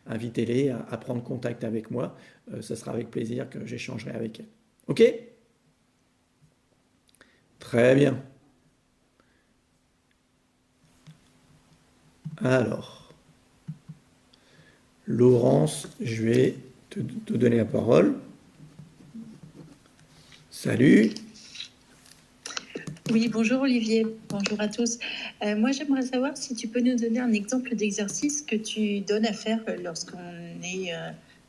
Invitez-les à prendre contact avec moi. Ce sera avec plaisir que j'échangerai avec elles. OK? Très bien. Alors, Laurence, je vais te te donner la parole. Salut. Oui, bonjour Olivier, bonjour à tous. Moi, j'aimerais savoir si tu peux nous donner un exemple d'exercice que tu donnes à faire lorsqu'on est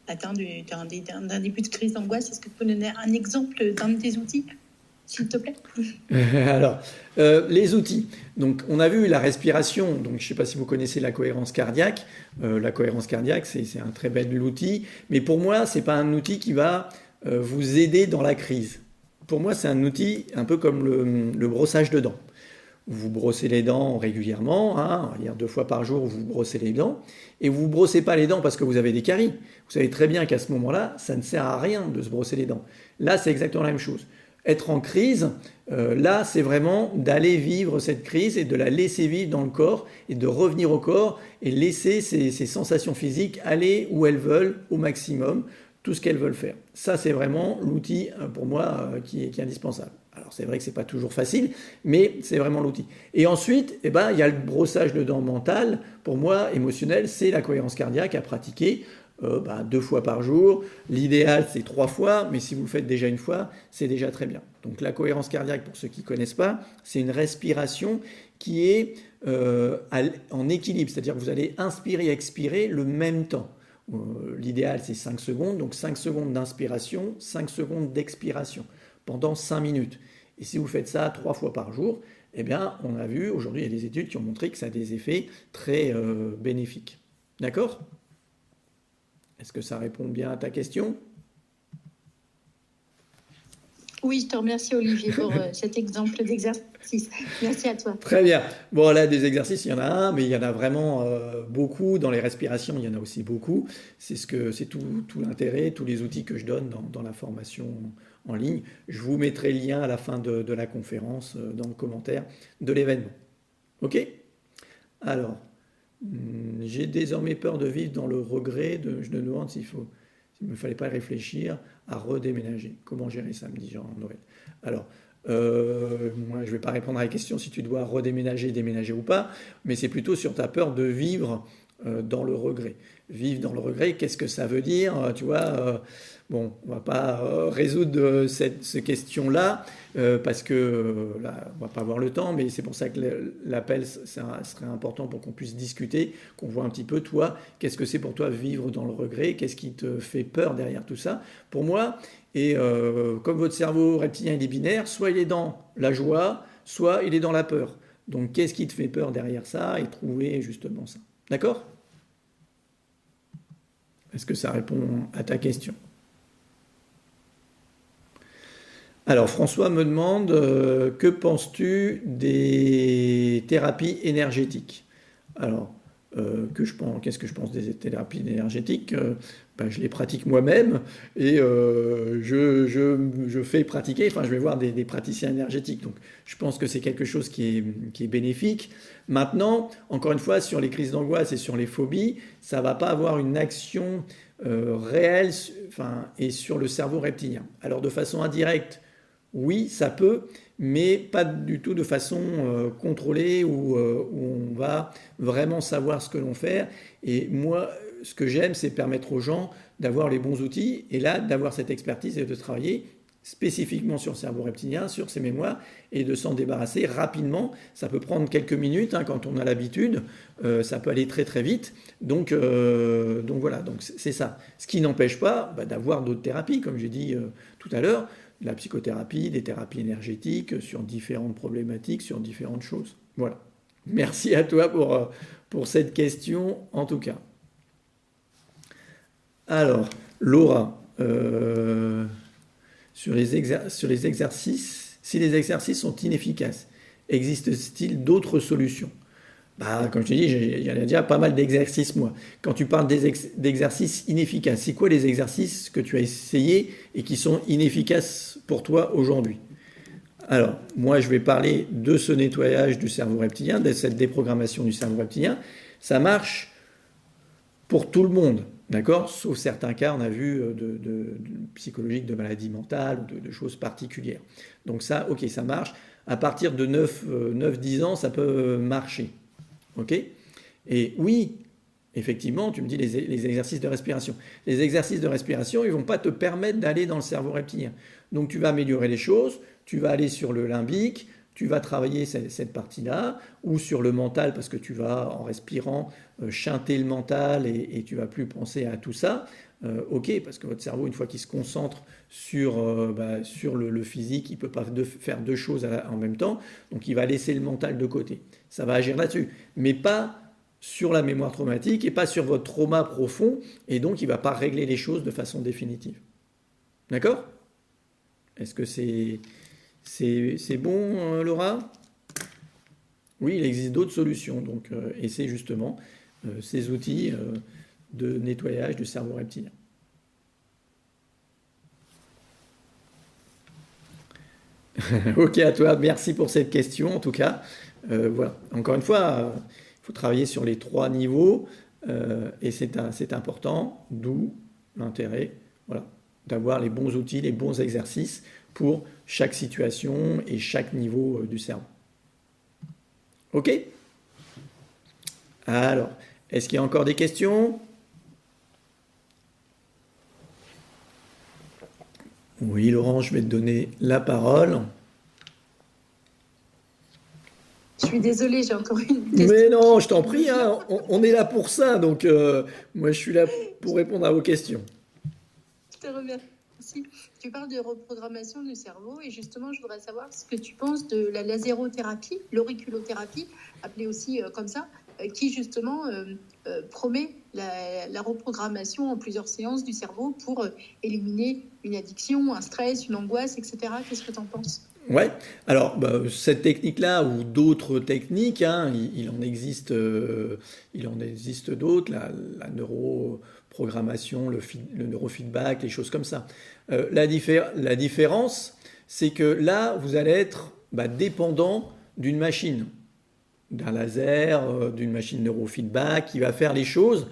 atteint d'un début de crise d'angoisse. Est-ce que tu peux nous donner un exemple d'un de tes outils, s'il te plaît? Alors, les outils. Donc, on a vu la respiration. Donc, je ne sais pas si vous connaissez la cohérence cardiaque. La cohérence cardiaque, c'est un très bel outil. Mais pour moi, ce n'est pas un outil qui va vous aider dans la crise. Pour moi, c'est un outil un peu comme le brossage de dents. Vous brossez les dents régulièrement, hein, on va dire 2 fois par jour, vous brossez les dents, et vous ne brossez pas les dents parce que vous avez des caries. Vous savez très bien qu'à ce moment-là, ça ne sert à rien de se brosser les dents. Là, c'est exactement la même chose. Être en crise, là, c'est vraiment d'aller vivre cette crise et de la laisser vivre dans le corps et de revenir au corps et laisser ces sensations physiques aller où elles veulent au maximum, tout ce qu'elles veulent faire. Ça, c'est vraiment l'outil, pour moi, qui est indispensable. Alors, c'est vrai que ce n'est pas toujours facile, mais c'est vraiment l'outil. Et ensuite, il y a le brossage de dents mental. Pour moi, émotionnel, c'est la cohérence cardiaque à pratiquer 2 fois par jour. L'idéal, c'est 3 fois, mais si vous le faites déjà une fois, c'est déjà très bien. Donc, la cohérence cardiaque, pour ceux qui ne connaissent pas, c'est une respiration qui est en équilibre, c'est-à-dire que vous allez inspirer et expirer le même temps. L'idéal, c'est 5 secondes, donc 5 secondes d'inspiration, 5 secondes d'expiration pendant 5 minutes. Et si vous faites ça 3 fois par jour, eh bien, on a vu, aujourd'hui, il y a des études qui ont montré que ça a des effets très bénéfiques. D'accord? Est-ce que ça répond bien à ta question? Oui, je te remercie Olivier pour cet exemple d'exercice. Merci à toi. Très bien. Bon, là, des exercices, il y en a un, mais il y en a vraiment beaucoup. Dans les respirations, il y en a aussi beaucoup. C'est tout l'intérêt, tous les outils que je donne dans la formation en ligne. Je vous mettrai le lien à la fin de la conférence dans le commentaire de l'événement. OK? Alors, j'ai désormais peur de vivre dans le regret. Je me demande s'il ne me fallait pas réfléchir à redéménager. Comment gérer ça, me dit Jean-Noël. Alors, moi, je ne vais pas répondre à la question si tu dois redéménager, déménager ou pas, mais c'est plutôt sur ta peur de vivre dans le regret. Vivre dans le regret, qu'est-ce que ça veut dire? Tu vois, bon, on ne va pas résoudre cette question-là, parce que là, on ne va pas avoir le temps, mais c'est pour ça que l'appel serait important pour qu'on puisse discuter, qu'on voit un petit peu, toi, qu'est-ce que c'est pour toi vivre dans le regret? Qu'est-ce qui te fait peur derrière tout ça? Pour moi, et comme votre cerveau reptilien il est binaire, soit il est dans la joie, soit il est dans la peur. Donc, qu'est-ce qui te fait peur derrière ça? Et trouver justement ça. D'accord? Est-ce que ça répond à ta question? Alors, François me demande, que penses-tu des thérapies énergétiques? Alors, qu'est-ce que je pense des thérapies énergétiques? Je les pratique moi-même et je fais pratiquer, je vais voir des praticiens énergétiques. Donc, je pense que c'est quelque chose qui est bénéfique. Maintenant, encore une fois, sur les crises d'angoisse et sur les phobies, ça ne va pas avoir une action réelle et sur le cerveau reptilien. Alors, de façon indirecte, oui, ça peut, mais pas du tout de façon contrôlée où on va vraiment savoir ce que l'on fait. Et moi, ce que j'aime, c'est permettre aux gens d'avoir les bons outils et là, d'avoir cette expertise et de travailler spécifiquement sur le cerveau reptilien, sur ses mémoires et de s'en débarrasser rapidement. Ça peut prendre quelques minutes quand on a l'habitude, ça peut aller très très vite. Donc voilà, donc c'est ça. Ce qui n'empêche pas d'avoir d'autres thérapies, comme j'ai dit tout à l'heure, de la psychothérapie, des thérapies énergétiques sur différentes problématiques, sur différentes choses. Voilà. Merci à toi pour cette question, en tout cas. Alors, Laura, sur les exercices, si les exercices sont inefficaces, existe-t-il d'autres solutions? Comme je te dis, il y en a déjà pas mal d'exercices, moi. Quand tu parles d'exercices inefficaces, c'est quoi les exercices que tu as essayés et qui sont inefficaces pour toi aujourd'hui? Alors, moi, je vais parler de ce nettoyage du cerveau reptilien, de cette déprogrammation du cerveau reptilien. Ça marche pour tout le monde, d'accord? Sauf certains cas, on a vu, de psychologiques, de maladies mentales, de choses particulières. Donc ça, ok, ça marche. À partir de 9-10 ans, ça peut marcher. Ok? Et oui, effectivement, tu me dis les exercices de respiration. Les exercices de respiration, ils ne vont pas te permettre d'aller dans le cerveau reptilien. Donc tu vas améliorer les choses, tu vas aller sur le limbique, tu vas travailler cette partie-là, ou sur le mental, parce que tu vas, en respirant, chanter le mental et tu vas plus penser à tout ça. Ok, parce que votre cerveau, une fois qu'il se concentre sur le physique, il ne peut pas faire deux choses en même temps, donc il va laisser le mental de côté. Ça va agir là-dessus, mais pas sur la mémoire traumatique et pas sur votre trauma profond, et donc il ne va pas régler les choses de façon définitive. D'accord? Est-ce que c'est bon, Laura? Oui, il existe d'autres solutions, donc et c'est justement ces outils de nettoyage du cerveau reptilien. Ok à toi, merci pour cette question en tout cas. Voilà, encore une fois, il faut travailler sur les 3 niveaux et c'est important, d'où l'intérêt d'avoir les bons outils, les bons exercices pour chaque situation et chaque niveau du cerveau. Ok? Alors, est-ce qu'il y a encore des questions? Oui, Laurent, je vais te donner la parole. Je suis désolée, j'ai encore une question. Mais non, je t'en prie, hein, on est là pour ça, donc moi je suis là pour répondre à vos questions. Je te remercie. Tu parles de reprogrammation du cerveau et justement, je voudrais savoir ce que tu penses de la lasérothérapie, l'auriculothérapie, appelée aussi comme ça, qui justement promet la reprogrammation en plusieurs séances du cerveau pour éliminer une addiction, un stress, une angoisse, etc. Qu'est-ce que tu en penses? Ouais, alors cette technique-là ou d'autres techniques, hein, il en existe d'autres, la neuroprogrammation, le neurofeedback, les choses comme ça. La différence, c'est que là, vous allez être dépendant d'une machine, d'un laser, d'une machine neurofeedback qui va faire les choses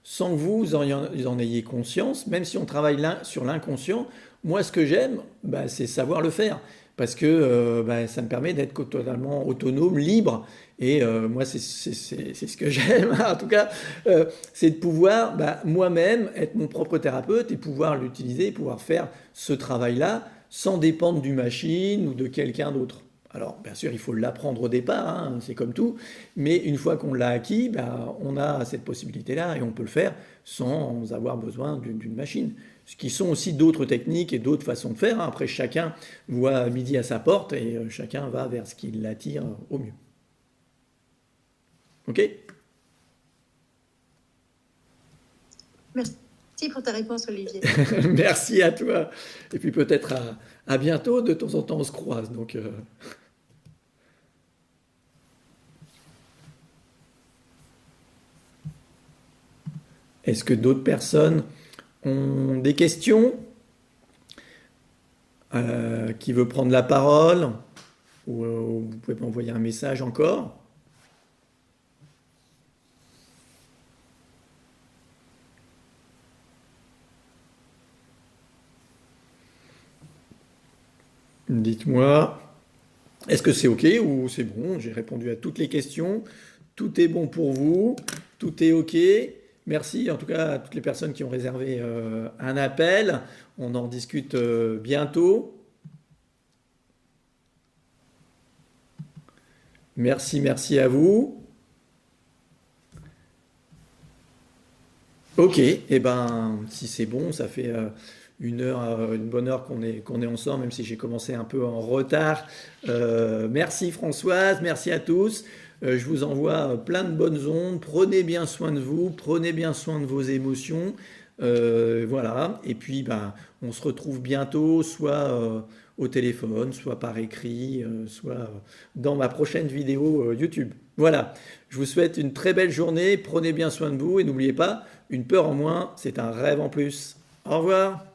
sans que vous en ayez conscience, même si on travaille sur l'inconscient. Moi, ce que j'aime, c'est savoir le faire. Parce que ça me permet d'être totalement autonome, libre. Et moi, c'est ce que j'aime, en tout cas, c'est de pouvoir moi-même être mon propre thérapeute et pouvoir l'utiliser, pouvoir faire ce travail-là sans dépendre d'une machine ou de quelqu'un d'autre. Alors, bien sûr, il faut l'apprendre au départ, hein, c'est comme tout, mais une fois qu'on l'a acquis, on a cette possibilité-là et on peut le faire sans avoir besoin d'une machine. Ce qui sont aussi d'autres techniques et d'autres façons de faire. Après, chacun voit midi à sa porte et chacun va vers ce qui l'attire au mieux. Ok? Merci pour ta réponse, Olivier. Merci à toi. Et puis peut-être à bientôt. De temps en temps, on se croise. Donc, Est-ce que d'autres personnes ont des questions? Qui veut prendre la parole? Ou vous pouvez m'envoyer un message encore. Dites-moi, est-ce que c'est OK ou c'est bon? J'ai répondu à toutes les questions. Tout est bon pour vous. Tout est OK. Merci en tout cas à toutes les personnes qui ont réservé un appel. On en discute bientôt. Merci à vous. Ok, et si c'est bon, ça fait une bonne heure qu'on est ensemble, même si j'ai commencé un peu en retard. Merci Françoise, merci à tous. Je vous envoie plein de bonnes ondes. Prenez bien soin de vous, prenez bien soin de vos émotions. Voilà, et puis on se retrouve bientôt, soit au téléphone, soit par écrit, soit dans ma prochaine vidéo YouTube. Voilà, je vous souhaite une très belle journée, prenez bien soin de vous et n'oubliez pas, une peur en moins, c'est un rêve en plus. Au revoir.